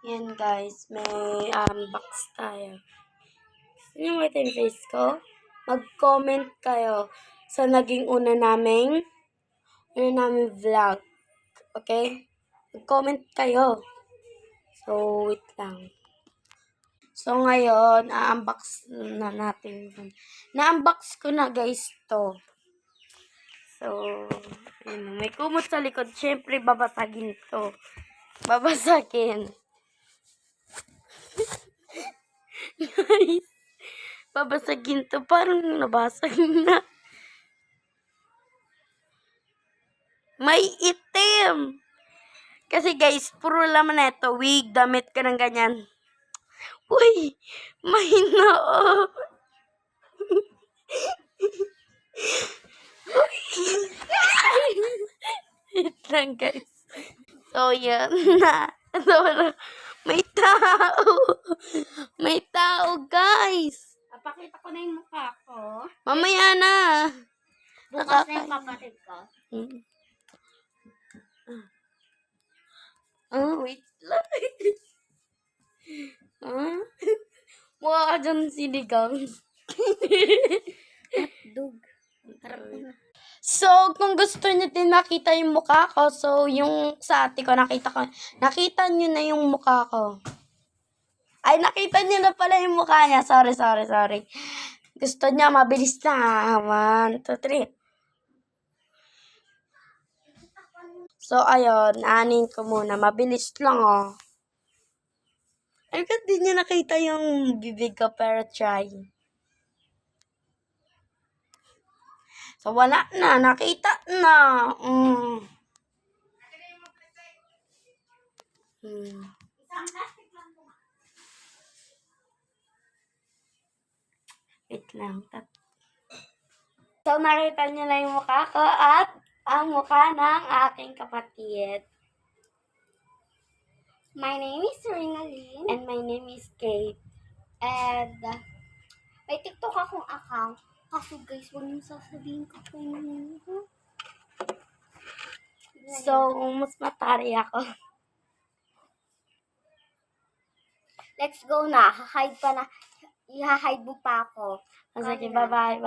Yan guys, may box tayo. Gusto niyo makita yung face ko? Mag-comment kayo sa naging una naming vlog. Okay? Mag-comment kayo. So, wait lang. So, ngayon, unbox na natin. Na-unbox ko na guys to. So, ayun, may kumot sa likod. Siyempre, babasagin to. Babasagin. Guys, babasagin to. Parang nabasag na. May itim. Kasi guys, puro laman na ito. Wig, damit ka ng ganyan. Uy, may noo. Wait lang guys. So, yan na. May tao. May tao, guys. Papakita ko na yung mukha ko. Mamaya na. Bukas na yung kapatid ko. Wait lang. Mukha ka dyan sinigang. Dug. Harap ko na. So, kung gusto niyo din makita yung mukha ko, so, yung sa ate ko, nakita niyo na yung mukha ko. Ay, nakita niyo na pala yung mukha niya. Sorry. Gusto niya, mabilis na. 1, 2, 3. So, ayun, anin ko muna. Mabilis lang, oh. Ay, ba't di niyo nakita yung bibig ko, pero try. So, wala na. Nakita na. Wait lang. So, nakita niyo na yung mukha ko at ang mukha ng aking kapatid. My name is Ringaline. And my name is Kate. And may TikTok akong account. Kasi guys, huwag niyong sasabihin ko po yun. So, mas matari ako. Let's go na. Hide pa na. I-hide mo pa ako. Sige, bye-bye.